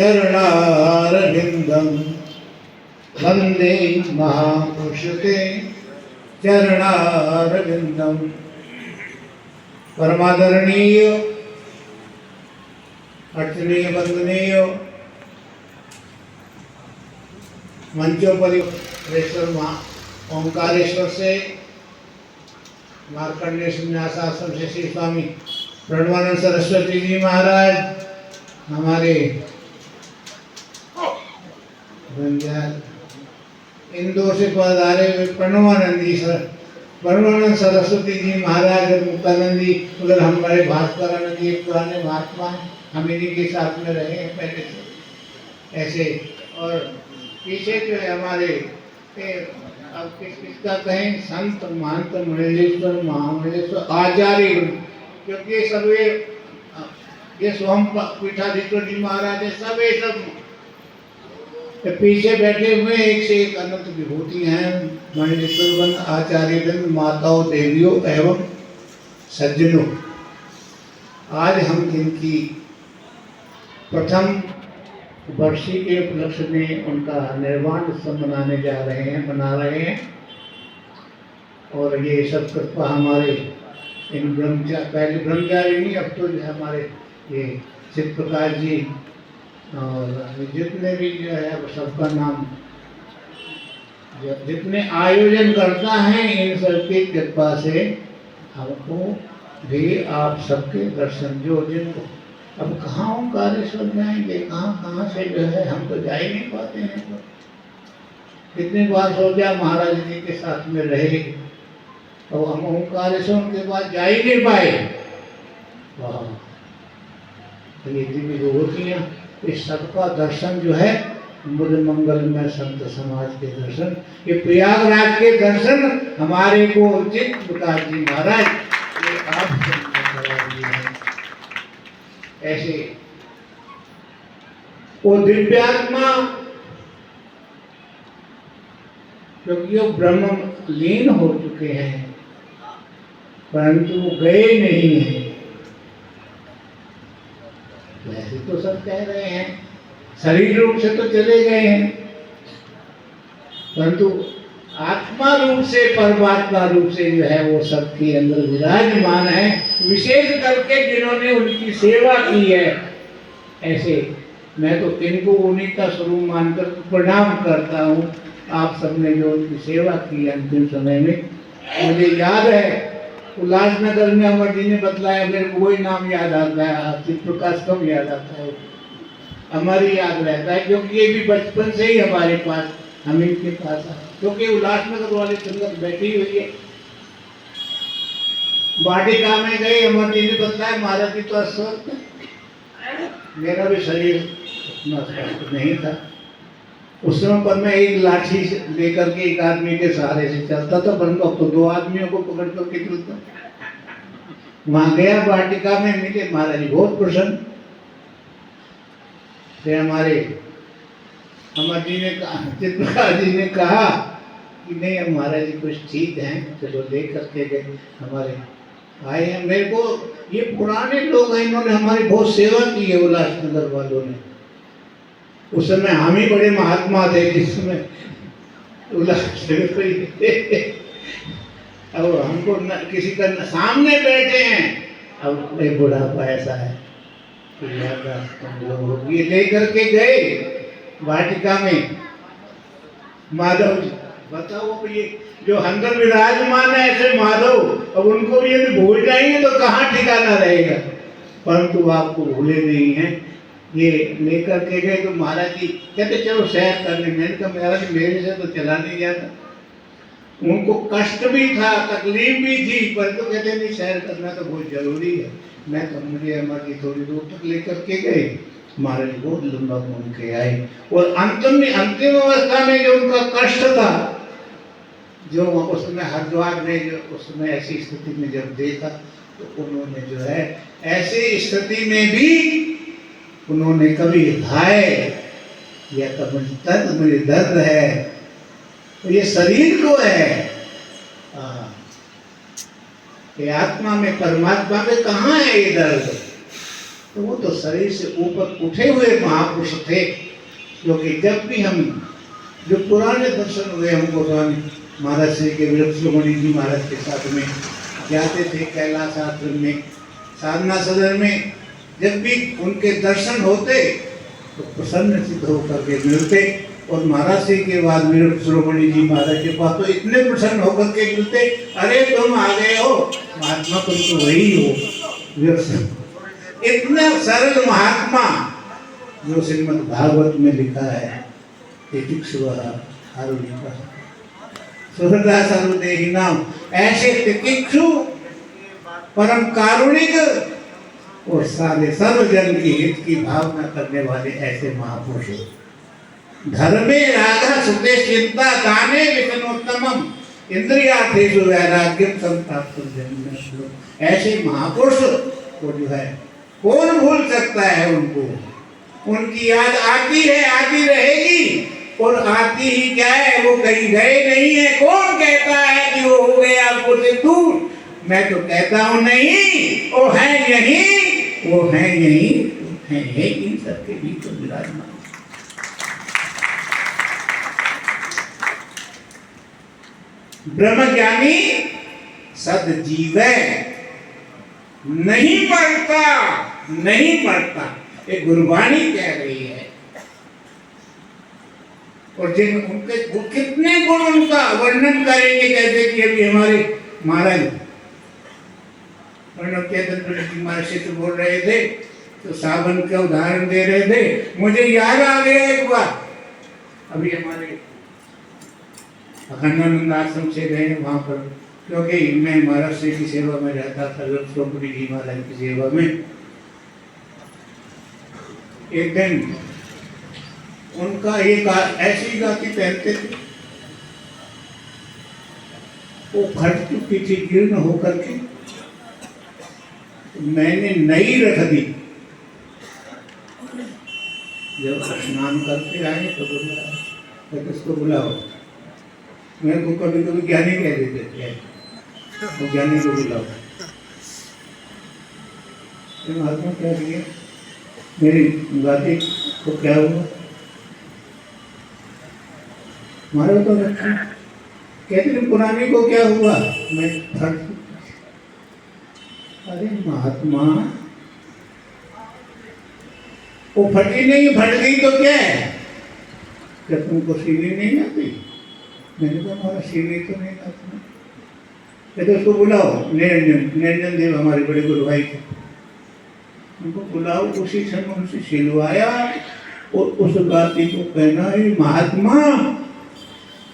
चरणारविंदम वंदे महापुरुषते चरणारविंदम। परमादरणीय अर्चनीय वंदनीय मंचोपरि ओंकारेश्वर से मार्कंडेय संन्यास आश्रम से श्री स्वामी प्रणवानंद सरस्वती जी महाराज, हमारे इंदौर से पधारे हुए प्रणवानंद सरस्वती जी महाराज और मुक्तानंद जी, उधर हमारे भास्करानंद जी पुराने महात्मा हैं, हम इन्हीं के साथ में रहे हैं पहले से ऐसे। और पीछे जो है हमारे अब किसका कहें, संत महंत मंडलेश्वर महामंडलेश्वर आचार्य, क्योंकि ये स्वयं पीठाधीश्वर जी महाराज है, सब ये सब पीछे बैठे हुए एक से एक अनंत विभूति हैं। मंडलेश्वर आचार्य माताओं देवियों एवं सज्जनों, आज हम इनकी प्रथम वर्षी के उपलक्ष्य में उनका निर्वाण उत्सव मना रहे हैं। और ये सब कृपा हमारे इन पहले ब्रह्मचारी नहीं, अब तो जो हमारे ये शिव प्रकाश जी और जितने भी जो है सबका नाम, जितने आयोजन करता है, इन सबकी कृपा से हमको भी आप सबके दर्शन जो जिनको अब कहाँ ओंकारेश्वर जाएंगे, कहाँ से जो है हम तो जा ही नहीं पाते हैं। तो कितनी बार सोचा महाराज जी के साथ में रहे, तो हम ओंकारेश्वर के बाद जा ही नहीं पाए। वाह, ये दिव्य विभूतियाँ, इस सबका दर्शन जो है मुझ मंगल में संत समाज के दर्शन, ये प्रयागराज के दर्शन हमारे को उचित प्रकाश जी महाराज ये आप ऐसे वो दिव्यात्मा, क्योंकि वो ब्रह्म लीन हो चुके हैं परंतु वो गए नहीं हैं। वैसे तो सब कह रहे हैं शरीर रूप से तो चले गए हैं, परंतु आत्मा रूप से परमात्मा रूप से जो है वो सबके अंदर विराजमान है। विशेष करके जिन्होंने उनकी सेवा की है, ऐसे मैं तो इनको उन्हीं का स्वरूप मानकर प्रणाम करता हूँ। आप सबने जो उनकी सेवा की अंतिम समय में, मुझे याद है उल्लासनगर में अमर जी ने बतलाया, मेरे को वही नाम याद आता है, शिव प्रकाश कम याद आता है, अमर ही याद रहता है, क्योंकि ये भी बचपन से ही हमारे पास, हम इनके पास, क्योंकि उल्लासनगर वाले संगत बैठी हुई है। वाटिका में गए, अमर जी ने बताया महाराज जी तो अस्वस्थ, मेरा भी शरीर उतना स्वस्थ नहीं था उस समय पर। मैं एक लाठी लेकर के एक आदमी के सहारे से चलता था, परंतु अब तो दो आदमियों को पकड़ करके चलता। वहां गया, वाटिका में मिले महाराज जी, बहुत प्रसन्न थे। हमारे अमर जी ने कहा, चित्रकार जी ने कहा कि नहीं अब महाराज जी कुछ ठीक हैं, चलो ले करके गए। हमारे आए हैं, मेरे को ये पुराने लोग हैं, इन्होंने हमारी बहुत सेवा की है उल्लासनगर वालों ने। उस समय हम ही बड़े महात्मा थे जिस समय उल्लासनगर अब हमको किसी का सामने बैठे हैं, अब बुढ़ापा ऐसा है ये ले करके गए वाटिका में। माधव जी बताओ, ये जो अंदर विराजमान है ऐसे माधव, अब उनको भी यदि भूल जाएंगे तो कहाँ ठिकाना रहेगा, परंतु आपको भूले नहीं हैं। ये लेकर के गए तो महाराज जी कहते चलो सैर करने। मैंने कहा महाराज मेरे से तो चला नहीं जाता, उनको कष्ट भी था, तकलीफ भी थी, परंतु कहते नहीं सैर करना तो बहुत जरूरी है। मैं तो मुझे अमर जी थोड़ी दूर तक लेकर के गए, महाराज बहुत लंबा घूम के आए। और अंतिम अवस्था में जो उनका कष्ट था, जो उसमें हरिद्वार में जो उसमें ऐसी स्थिति में जब देखा, तो उन्होंने जो है ऐसी स्थिति में भी उन्होंने कभी हाय या कभी मुझे दर्द है, तो ये शरीर को है, ये आत्मा में परमात्मा में कहाँ है ये दर्द। तो वो तो शरीर से ऊपर उठे हुए महापुरुष थे, क्योंकि जब भी हम जो पुराने दर्शन हुए हमको स्वामी महाराज श्री के विरक्ष्मणि जी महाराज के साथ में जाते थे कैलाश आश्रम में, साधना सदन में, जब भी उनके दर्शन होते तो प्रसन्न चित्त होकर के मिलते। और महाराज श्री के बाद विरक्ष्मणि जी महाराज के पास तो इतने प्रसन्न होकर के मिलते, अरे तुम आ गए हो महात्मा, तुम तो वही हो। इतना सरल महात्मा जो श्रीमद् भागवत में लिखा है, नाम ऐसे तितिक्षु परम कारुणिक और सारे सर्वजन की हित की भावना करने वाले ऐसे महापुरुष। धर्मे राधा सुते चिंता दाने विष्णुत्तमम इंद्रियार्थेषु वैराग्यम संताप्तुम जन्म। ऐसे महापुरुष को जो है कौन भूल सकता है, उनको उनकी याद आती है, आती रहेगी। और आती ही क्या है, वो कहीं गए नहीं है। कौन कहता है कि वो हो गए आपको से दूर? मैं तो कहता हूँ नहीं, वो है यहीं, वो है यहीं, है इन सबके बीच तो विराजमान। ब्रह्मज्ञानी सदजीवै नहीं पढ़ता, नहीं पढ़ता, ये गुरबाणी कह रही है। और जिन उनके कितने गुण उनका वर्णन करेंगे, जैसे कि अभी हमारे महाराज महाराज से तो बोल रहे थे, तो सावन का उदाहरण दे रहे थे। मुझे याद आ गया एक बार, अभी हमारे अखंडानंद आश्रम से गए वहां पर, क्योंकि मैं महाराज श्री की सेवा में रहता था, विरक्ष्मणि जी महाराज की सेवा में। एक दिन उनका एक ऐसी जाति पहनते थे, वो फट चुकी थी जीर्ण होकर के, मैंने नई रख दी। जब स्नान करके आए तो बोला, किसको बुलाओ? मेरे को कभी कभी ज्ञानी कह देते थे, तो ज्ञानी को बुलाओ। तो महात्मा क्या किया, मेरी गाती को क्या हुआ? मारो तो रखा। कहते थे पुरानी को क्या हुआ? मैं फट। अरे महात्मा, वो फटी नहीं, फट गई तो क्या है? क्या तुमको सीढ़ी नहीं आती? मैंने कहा हमारा सीढ़ी तो नहीं आती। कहते उसको बुलाओ, निरंजन देव हमारे बड़े गुरु भाई थे, उनको बुलाओ। उसी समय उनसे सिलवाया और उस गाती को कहना, महात्मा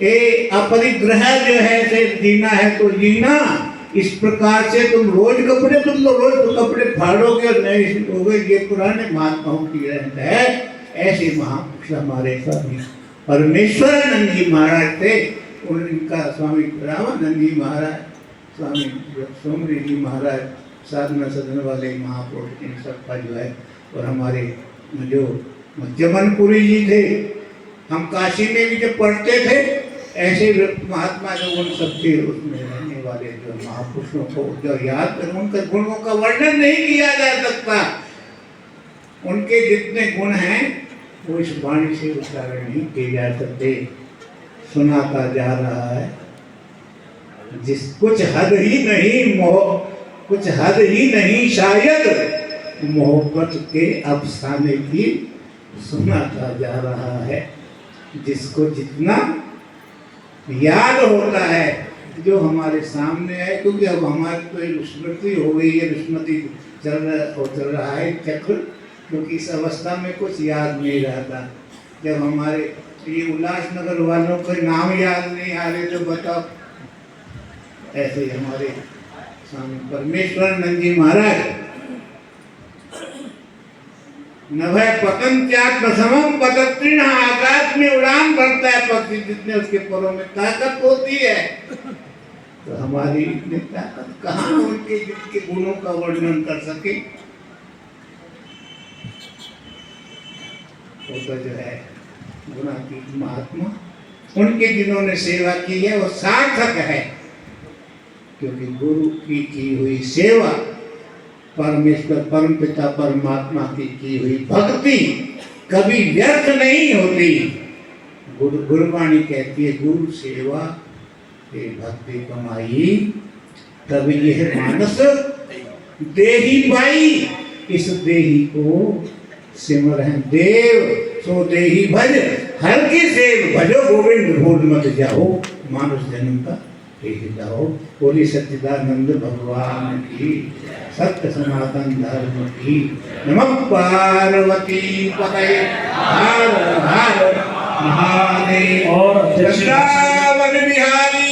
ये अपरिग्रह जो है से जीना है तो जीना, इस प्रकार से तुम रोज कपड़े, तुम तो रोज तो कपड़े फाड़ोगे और नए होगे, ये पुराने महात्माओं की रहन है। ऐसे महापुरुष हमारे स्वामी परमेश्वरानंद जी महाराज थे। उनका स्वामी रामानंद जी महाराज, स्वामी सोमरी जी महाराज, साधना सदन वाले महापुरुष, इन सब का जो है। और हमारे जो जमनपुरी जी थे, हम काशी में भी जब पढ़ते थे, ऐसे महात्मा जो उन सबके उसमें रहने वाले जो महापुरुषों को जो याद कर, उनके गुणों का वर्णन नहीं किया जा सकता। उनके जितने गुण हैं वो इस वाणी से उच्चारण नहीं किए जा सकते। सुनाता जा रहा है, जिस कुछ हद ही नहीं, कुछ हद ही नहीं शायद मोहब्बत के अफसाने की सुनाता जा रहा है। जिसको जितना याद होता है जो हमारे सामने है, क्योंकि अब हमारी तो स्मृति हो गई है, स्मृति चल रहा है चक्र, क्योंकि इस अवस्था में कुछ याद नहीं रहता। जब हमारे ये उल्लासनगर वालों के नाम याद नहीं आ रहे तो बताओ। ऐसे हमारे स्वामी परमेश्वरानंद जी महाराज, नभय पतंत्यात्म समम पतत्रिण, आकाश में उड़ान भरता है पक्षी, जितने उसके परों में ताकत होती है। तो हमारी इतनी ताकत कहाँ, उनके जिनके गुणों का वर्णन कर सके। वो तो जो है गुणातीत महात्मा, उनके जिन्होंने सेवा की है वो सार्थक है, क्योंकि गुरु की हुई सेवा परमेश्वर परम पिता परमात्मा की हुई भक्ति कभी व्यर्थ नहीं होती। गुरुवाणी कहती है, गुरु सेवा से भक्ति कमाई, तब यह मानस देही पाई। इस देही को सिमरन देव सो देही भज, हर की सेव भजो गोविंद भूल मत जाओ, मानुष जन्म का यही जाओ। बोली सच्चिदानंद भगवान की, सत्य सनातन धर्म की। नमः पार्वती पतये हर हर महादेव। और वृंदावन बिहारी